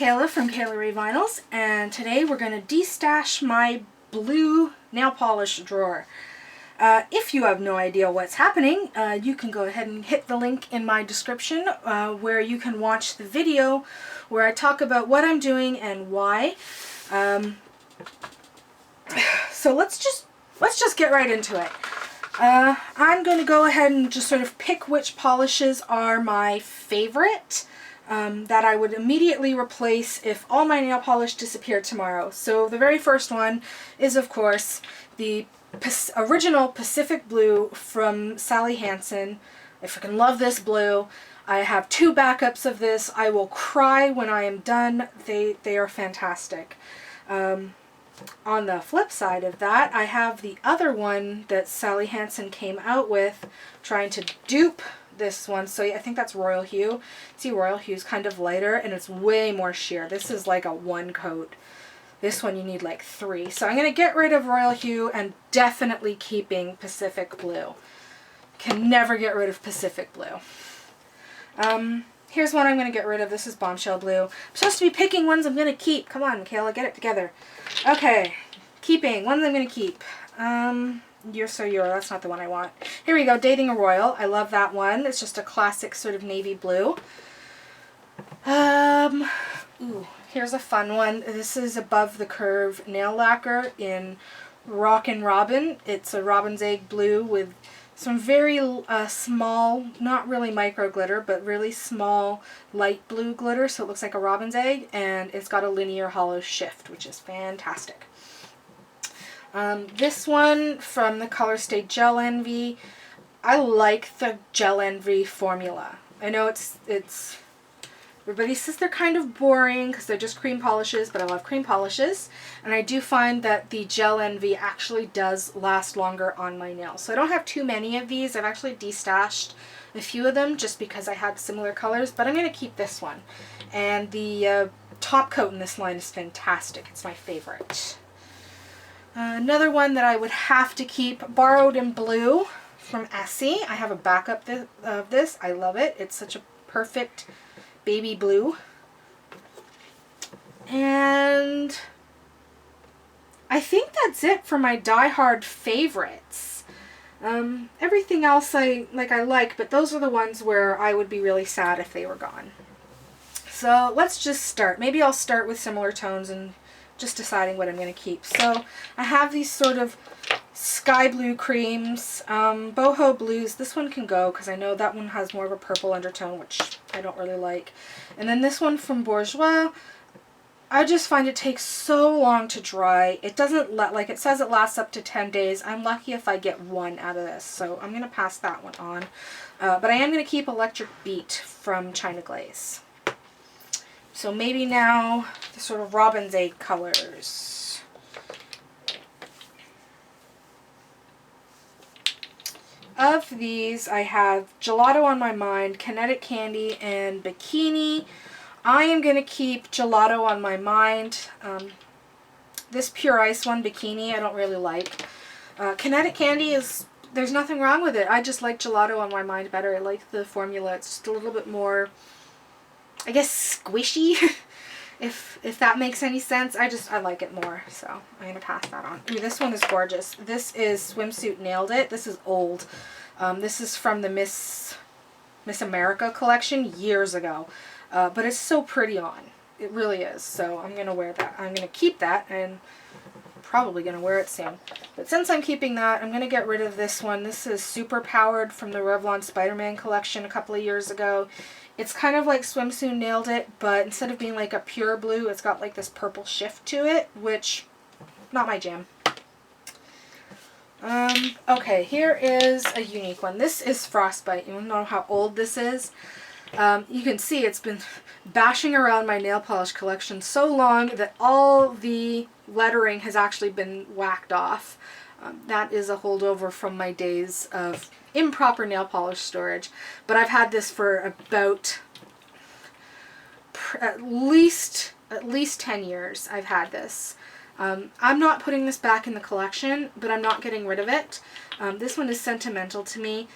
Kayla from Kayla Ray Vinyls, and today we're going to de-stash my blue nail polish drawer. If you have no idea what's happening, you can go ahead and hit the link in my description where you can watch the video where I talk about what I'm doing and why. So let's just get right into it. I'm going to go ahead and just sort of pick which polishes are my favorite. That I would immediately replace if all my nail polish disappeared tomorrow. So the very first one is, of course, the original Pacific Blue from Sally Hansen. I freaking love this blue. I have 2 backups of this. I will cry when I am done. They are fantastic. On the flip side of that, I have the other one that Sally Hansen came out with, trying to dupe this one. So I think that's Royal Hue. See, Royal Hue is kind of lighter and it's way more sheer. This is like a 1 coat. This one you need like 3. So I'm going to get rid of Royal Hue and definitely keeping Pacific Blue. Can never get rid of Pacific Blue. Here's one I'm going to get rid of. This is Bombshell Blue. I'm supposed to be picking ones I'm going to keep. Come on, Michaela, get it together. Okay, keeping. Ones I'm going to keep. You're So You're, that's not the one I want. Here we go, Dating a Royal. I love that one. It's just a classic sort of navy blue. Ooh, here's a fun one. This is Above the Curve nail lacquer in Rockin' Robin. It's a robin's egg blue with some very small, not really micro glitter, but really small light blue glitter, so it looks like a robin's egg, and it's got a linear hollow shift, which is fantastic. This one from the Color Stay Gel Envy. I like the Gel Envy formula. I know it's everybody says they're kind of boring because they're just cream polishes, but I love cream polishes. And I do find that the Gel Envy actually does last longer on my nails. So I don't have too many of these. I've actually de-stashed a few of them just because I had similar colors, but I'm going to keep this one. And the top coat in this line is fantastic. It's my favorite. Another one that I would have to keep, Borrowed in Blue from Essie. I have a backup of this. I love it. It's such a perfect baby blue. And I think that's it for my die-hard favorites. Everything else I like, but those are the ones where I would be really sad if they were gone. So let's just start. Maybe I'll start with similar tones and just deciding what I'm going to keep. So I have these sort of sky blue creams, boho blues. This one can go because I know that one has more of a purple undertone, which I don't really like. And then this one from Bourjois, I just find it takes so long to dry. It doesn't like it says it lasts up to 10 days. I'm lucky if I get 1 out of this, so I'm going to pass that one on. But I am going to keep Electric Beat from China Glaze. So maybe now the sort of robin's egg colors. Of these, I have Gelato on my mind, Kinetic Candy, and Bikini. I am going to keep Gelato on my mind. This Pure Ice one, Bikini, I don't really like. Kinetic Candy is, there's nothing wrong with it. I just like Gelato on my mind better. I like the formula. It's just a little bit more, I guess, squishy, if that makes any sense. I like it more, so I'm going to pass that on. Ooh, this one is gorgeous. This is Swimsuit Nailed It. This is old. This is from the Miss America collection years ago, but it's so pretty on. It really is, so I'm going to wear that. I'm going to keep that, and probably going to wear it soon. But since I'm keeping that, I'm going to get rid of this one. This is Super Powered from the Revlon Spider-Man collection a couple of years ago. It's kind of like Swimsuit Nailed It, but instead of being like a pure blue, it's got like this purple shift to it, which, not my jam. Okay, here is a unique one. This is Frostbite. You want to know how old this is? You can see it's been bashing around my nail polish collection so long that all the lettering has actually been whacked off. That is a holdover from my days of improper nail polish storage. But I've had this for about at least 10 years. I've had this. I'm not putting this back in the collection, but I'm not getting rid of it. This one is sentimental to me.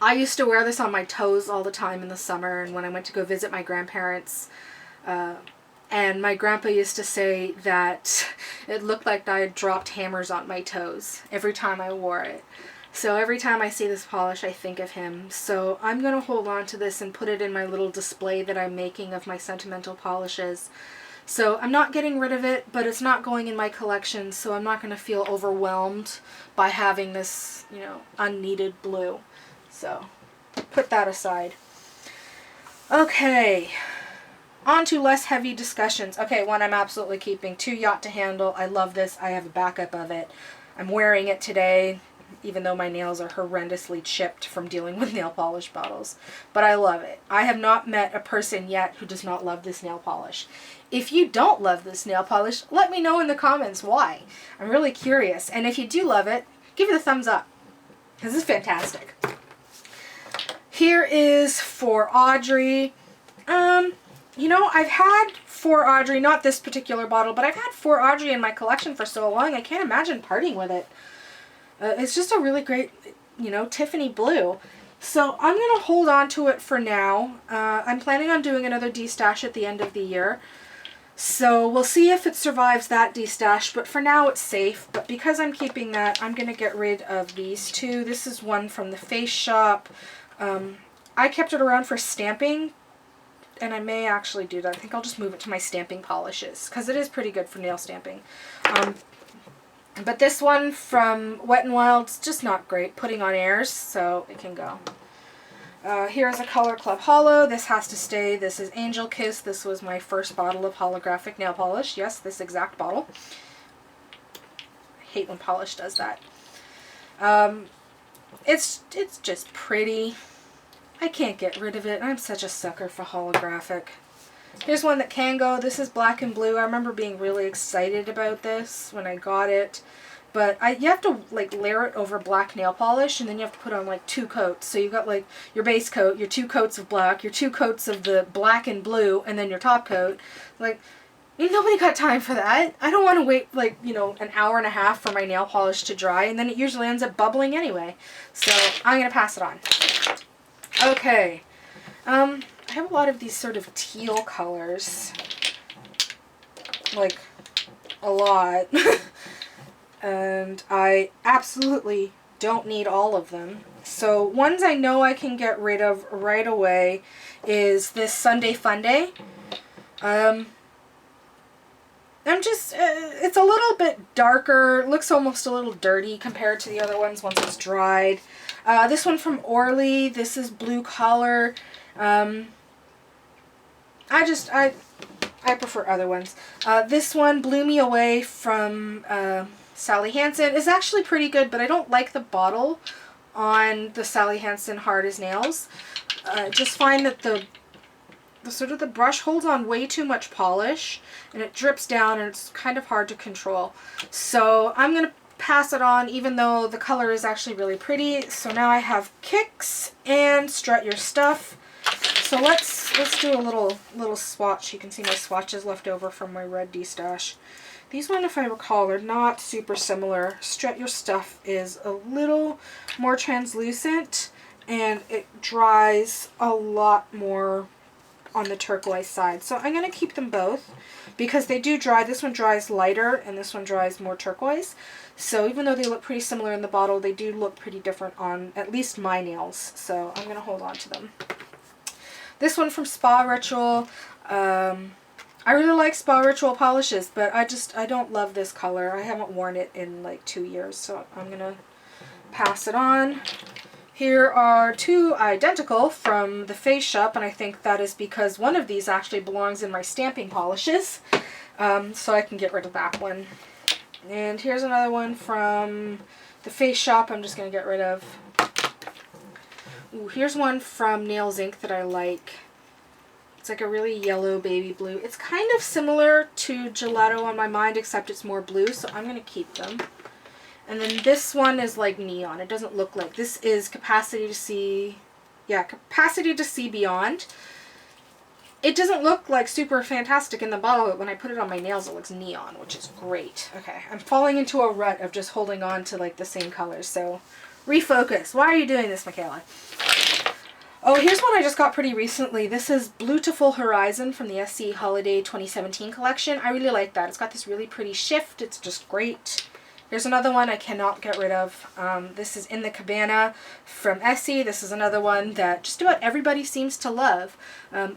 I used to wear this on my toes all the time in the summer, and when I went to go visit my grandparents, and my grandpa used to say that it looked like I had dropped hammers on my toes every time I wore it. So every time I see this polish, I think of him. So I'm going to hold on to this and put it in my little display that I'm making of my sentimental polishes. So I'm not getting rid of it, but it's not going in my collection, so I'm not going to feel overwhelmed by having this, you know, unneeded blue. So put that aside. Okay, on to less heavy discussions. Okay, one I'm absolutely keeping. 2 Yacht to Handle. I love this. I have a backup of it. I'm wearing it today, even though my nails are horrendously chipped from dealing with nail polish bottles. But I love it. I have not met a person yet who does not love this nail polish. If you don't love this nail polish, let me know in the comments why. I'm really curious. And if you do love it, give it a thumbs up, because it's fantastic. Here is For Audrey. You know, I've had For Audrey, not this particular bottle, but I've had For Audrey in my collection for so long, I can't imagine parting with it. It's just a really great, you know, Tiffany blue. So I'm going to hold on to it for now. I'm planning on doing another destash at the end of the year. So we'll see if it survives that destash, but for now it's safe. But because I'm keeping that, I'm going to get rid of these 2. This is one from the Face Shop. I kept it around for stamping, and I may actually do that. I think I'll just move it to my stamping polishes, because it is pretty good for nail stamping. But this one from Wet n Wild's just not great. Putting on airs, so it can go. Here's a Color Club Holo. This has to stay. This is Angel Kiss. This was my first bottle of holographic nail polish. Yes, this exact bottle. I hate when polish does that. It's just pretty. I can't get rid of it. I'm such a sucker for holographic. Here's one that can go. This is Black and Blue. I remember being really excited about this when I got it. But you have to like layer it over black nail polish, and then you have to put on like 2 coats. So you've got like your base coat, your 2 coats of black, your 2 coats of the black and blue, and then your top coat. Like, nobody got time for that. I don't want to wait like, you know, an hour and a half for my nail polish to dry, and then it usually ends up bubbling anyway. So I'm going to pass it on. Okay. I have a lot of these sort of teal colors. Like, a lot. And I absolutely don't need all of them. So ones I know I can get rid of right away is this Sunday Fun Day. It's a little bit darker, looks almost a little dirty compared to the other ones once it's dried. This one from Orly, this is Blue Collar. I prefer other ones. This one, Blew Me Away from Sally Hansen, is actually pretty good, but I don't like the bottle on the Sally Hansen Hard as Nails. I just find that the sort of the brush holds on way too much polish, and it drips down, and it's kind of hard to control. So I'm going to pass it on, even though the color is actually really pretty. So now I have Kicks and Strut Your Stuff. So let's do a little swatch. You can see my swatches left over from my red destash. These one, if I recall, are not super similar. Strut Your Stuff is a little more translucent, and it dries a lot more on the turquoise side. So I'm going to keep them both because they do dry. This one dries lighter, and this one dries more turquoise. So even though they look pretty similar in the bottle, they do look pretty different on at least my nails. So I'm going to hold on to them. This one from Spa Ritual. I really like Spa Ritual polishes, but I don't love this color. I haven't worn it in like 2 years, so I'm going to pass it on. Here are 2 identical from the Face Shop, and I think that is because one of these actually belongs in my stamping polishes, so I can get rid of that one. And here's another one from the Face Shop I'm just going to get rid of. Ooh, here's one from Nails Inc. that I like. It's like a really yellow baby blue. It's kind of similar to Gelato on My Mind, except it's more blue, so I'm going to keep them. And then this one is like neon. It doesn't look like. This is Capacity to See. Yeah, Capacity to See Beyond. It doesn't look like super fantastic in the bottle, but when I put it on my nails, it looks neon, which is great. Okay, I'm falling into a rut of just holding on to like the same colors, so refocus. Why are you doing this, Michaela? Oh, here's one I just got pretty recently. This is Bluetiful Horizon from the SC Holiday 2017 collection. I really like that. It's got this really pretty shift. It's just great. Here's another one I cannot get rid of. This is In the Cabana from Essie. This is another one that just about everybody seems to love.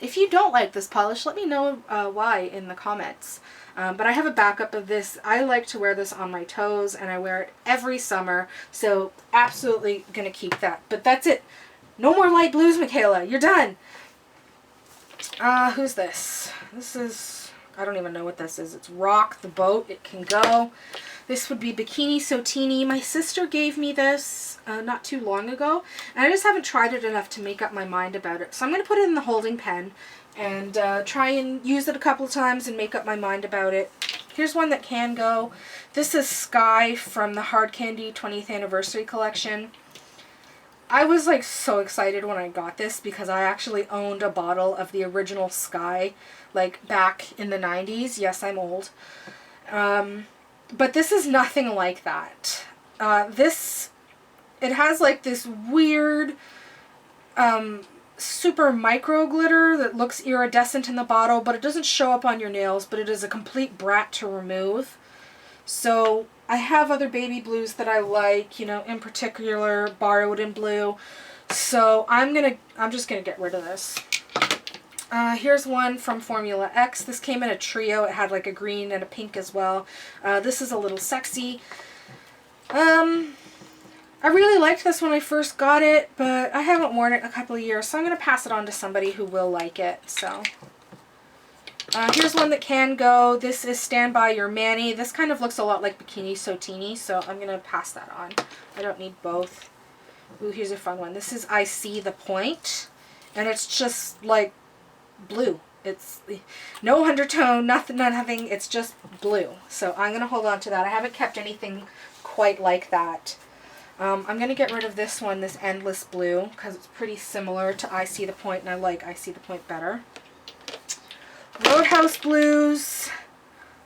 If you don't like this polish, let me know why in the comments. But I have a backup of this. I like to wear this on my toes, and I wear it every summer. So absolutely going to keep that. But that's it. No more light blues, Michaela. You're done. Who's this? This is, I don't even know what this is. It's Rock the Boat. It can go. This would be Bikini So Teeny. My sister gave me this not too long ago, and I just haven't tried it enough to make up my mind about it. So I'm going to put it in the holding pen and try and use it a couple of times and make up my mind about it. Here's one that can go. This is Sky from the Hard Candy 20th Anniversary Collection. I was like so excited when I got this because I actually owned a bottle of the original Sky like back in the 90s. Yes, I'm old. But this is nothing like that. It has like this weird super micro glitter that looks iridescent in the bottle, but it doesn't show up on your nails, but it is a complete brat to remove. So I have other baby blues that I like, you know, in particular Borrowed in Blue. So I'm just gonna get rid of this. Here's one from Formula X. This came in a trio. It had like a green and a pink as well. This is a little sexy. I really liked this when I first got it, but I haven't worn it in a couple of years, so I'm going to pass it on to somebody who will like it. So here's one that can go. This is Stand By Your Manny. This kind of looks a lot like Bikini So Teeny, so I'm going to pass that on. I don't need both. Ooh, here's a fun one. This is I See the Point, and it's just like blue. It's no undertone, nothing, it's just blue. So I'm going to hold on to that. I haven't kept anything quite like that. I'm going to get rid of this one, this Endless Blue, because it's pretty similar to I See the Point, and I like I See the Point better. Roadhouse Blues,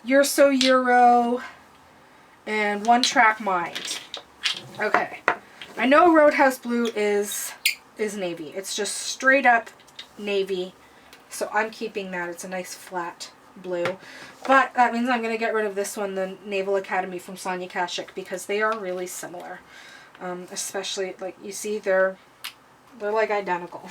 You're So Euro, and One Track Mind. Okay, I know Roadhouse Blue is navy. It's just straight up navy, so I'm keeping that. It's a nice flat blue. But that means I'm going to get rid of this one, the Naval Academy from Sonia Kashuk, because they are really similar. Especially, like, you see, they're like identical.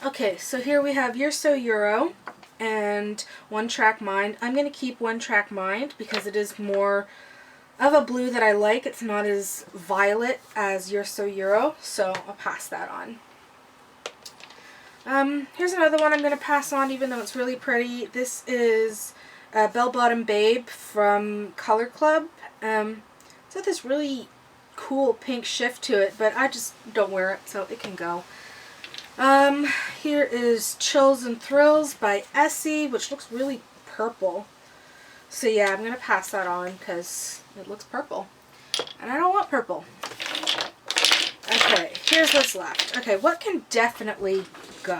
Okay, so here we have You're So Euro and One Track Mind. I'm going to keep One Track Mind because it is more of a blue that I like. It's not as violet as You're So Euro, so I'll pass that on. Here's another one I'm going to pass on, even though it's really pretty. This is Bell Bottom Babe from Color Club. It's got this really cool pink shift to it, but I just don't wear it, so it can go. Here is Chills and Thrills by Essie, which looks really purple. So yeah, I'm going to pass that on because it looks purple. And I don't want purple. Okay, here's what's left. Okay, what can definitely go?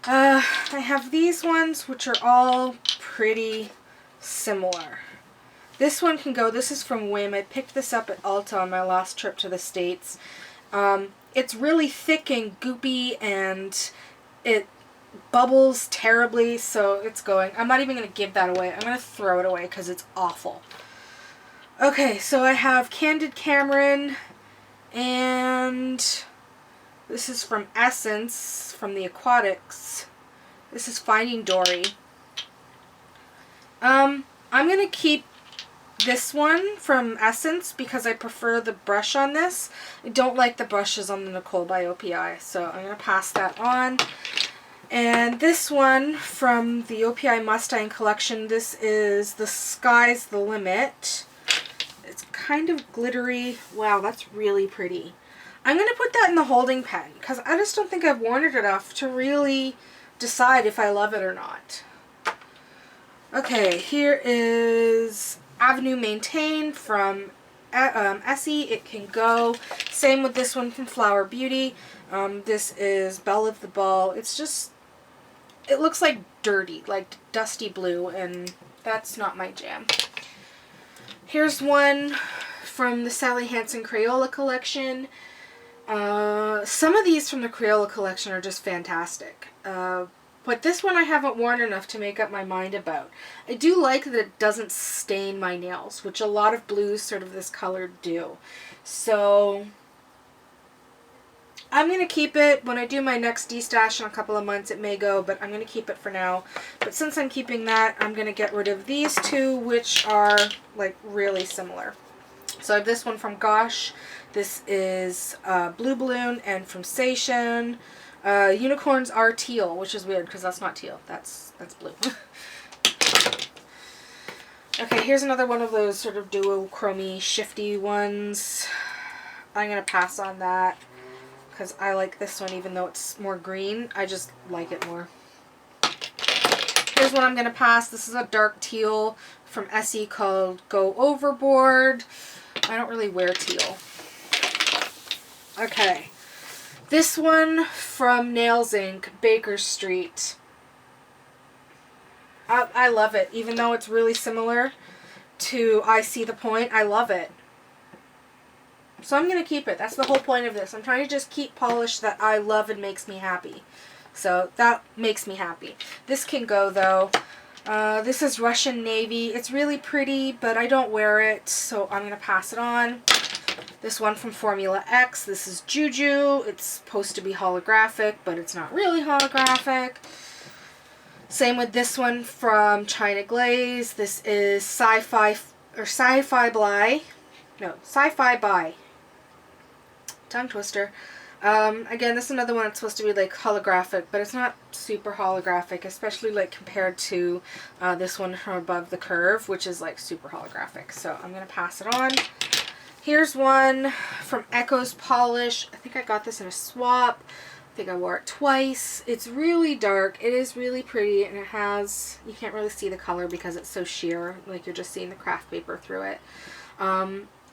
I have these ones, which are all pretty similar. This one can go. This is from Whim. I picked this up at Ulta on my last trip to the States. It's really thick and goopy, and it bubbles terribly, so it's going. I'm not even going to give that away. I'm going to throw it away because it's awful. Okay, so I have Candid Cameron, and this is from Essence, from the Aquatics. This is Finding Dory. I'm going to keep this one from Essence because I prefer the brush on this. I don't like the brushes on the Nicole by OPI, so I'm going to pass that on. And this one from the OPI Mustang collection, this is The Sky's the Limit. It's kind of glittery. Wow, that's really pretty. I'm going to put that in the holding pen because I just don't think I've worn it enough to really decide if I love it or not. Okay, here is Avenue Maintain from Essie. It can go. Same with this one from Flower Beauty. This is Belle of the Ball. It's just, it looks like dirty, like dusty blue, and that's not my jam. Here's one from the Sally Hansen Crayola collection. Some of these from the Crayola collection are just fantastic. But this one I haven't worn enough to make up my mind about. I do like that it doesn't stain my nails, which a lot of blues sort of this color do. So I'm going to keep it. When I do my next destash in a couple of months, it may go, but I'm going to keep it for now. But since I'm keeping that, I'm going to get rid of these two, which are like really similar. So I have this one from Gosh. This is Blue Balloon, and from Sation. Unicorns are teal, which is weird because that's not teal. That's blue. Okay, here's another one of those sort of duochrome shifty ones. I'm going to pass on that because I like this one even though it's more green. I just like it more. Here's one I'm going to pass. This is a dark teal from Essie called Go Overboard. I don't really wear teal. Okay. This one from Nails Inc., Baker Street. I love it. Even though it's really similar to I See the Point, I love it. So I'm going to keep it. That's the whole point of this. I'm trying to just keep polish that I love and makes me happy. So that makes me happy. This can go, though. This is Russian Navy. It's really pretty, but I don't wear it, so I'm going to pass it on. This one from Formula X. This is Juju. It's supposed to be holographic, but it's not really holographic. Same with this one from China Glaze. This is Sci-Fi By. Tongue twister. Again, this is another one that's supposed to be like holographic, but it's not super holographic, especially like compared to this one from Above the Curve, which is like super holographic. So I'm going to pass it on. Here's one from Echoes Polish. I think I got this in a swap. I think I wore it twice. It's really dark. It is really pretty, and it has, you can't really see the color because it's so sheer, like you're just seeing the craft paper through it.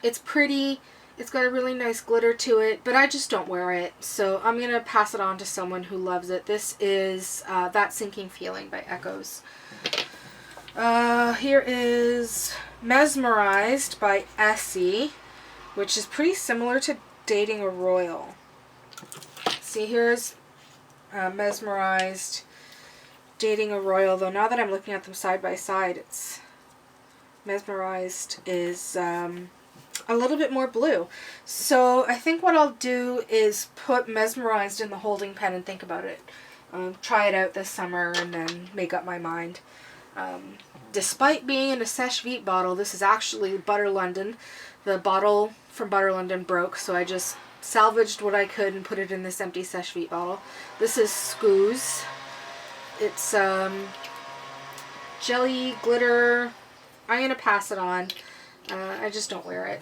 It's pretty. It's got a really nice glitter to it, but I just don't wear it, so I'm going to pass it on to someone who loves it. This is That Sinking Feeling by Echoes. Here is Mesmerized by Essie, which is pretty similar to Dating a Royal. See, here's Mesmerized, Dating a Royal, though now that I'm looking at them side by side, it's Mesmerized is a little bit more blue. So I think what I'll do is put Mesmerized in the holding pen and think about it. Try it out this summer and then make up my mind. Despite being in a Seche Vite bottle, this is actually Butter London. The bottle from Butter London broke, so I just salvaged what I could and put it in this empty Seche Vite bottle. This is Scooz. It's jelly, glitter. I'm going to pass it on. I just don't wear it.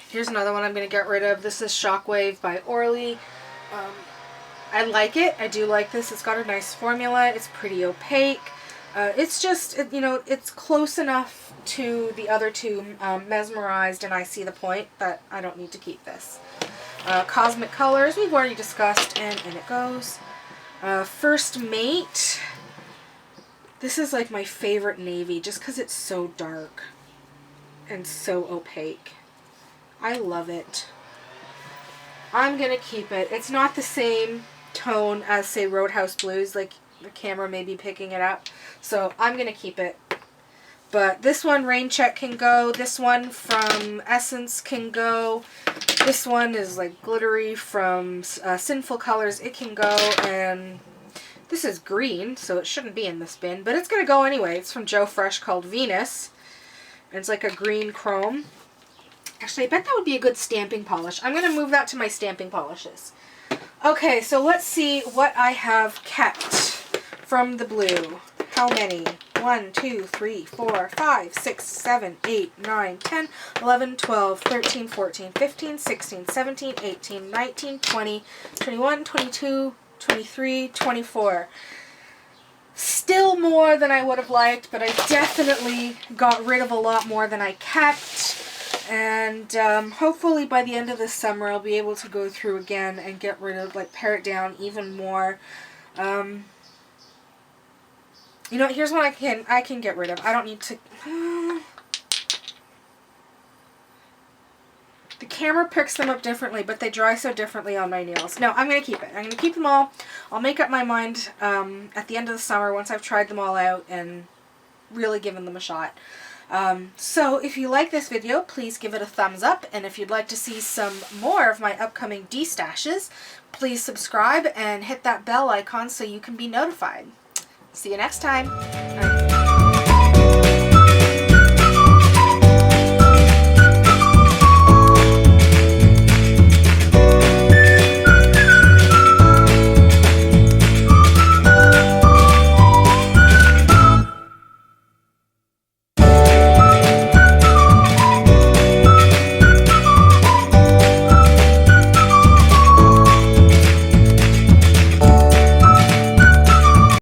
Here's another one I'm going to get rid of. This is Shockwave by Orly. I like it. I do like this. It's got a nice formula. It's pretty opaque. It's just, you know, it's close enough to the other two, Mesmerized and I See the Point, that I don't need to keep this. Cosmic Colors, we've already discussed, and in it goes. First Mate. This is like my favorite navy just because it's so dark and so opaque. I love it. I'm going to keep it. It's not the same tone as, say, Roadhouse Blues, like the camera may be picking it up. So I'm going to keep it. But this one, Rain Check, can go. This one from Essence can go. This one is like glittery from Sinful Colors. It can go. And this is green, so it shouldn't be in this bin. But it's going to go anyway. It's from Joe Fresh called Venus. And it's like a green chrome. Actually, I bet that would be a good stamping polish. I'm going to move that to my stamping polishes. Okay, so let's see what I have kept from the blue. How many? 1, 2, 3, 4, 5, 6, 7, 8, 9, 10, 11, 12, 13, 14, 15, 16, 17, 18, 19, 20, 21, 22, 23, 24. Still more than I would have liked, but I definitely got rid of a lot more than I kept. And hopefully by the end of this summer I'll be able to go through again and get rid of, like, pare it down even more. You know, here's what I can get rid of. I don't need to... The camera picks them up differently, but they dry so differently on my nails. No, I'm going to keep it. I'm going to keep them all. I'll make up my mind at the end of the summer once I've tried them all out and really given them a shot. So if you like this video, please give it a thumbs up, and if you'd like to see some more of my upcoming destashes, please subscribe and hit that bell icon so you can be notified. See you next time.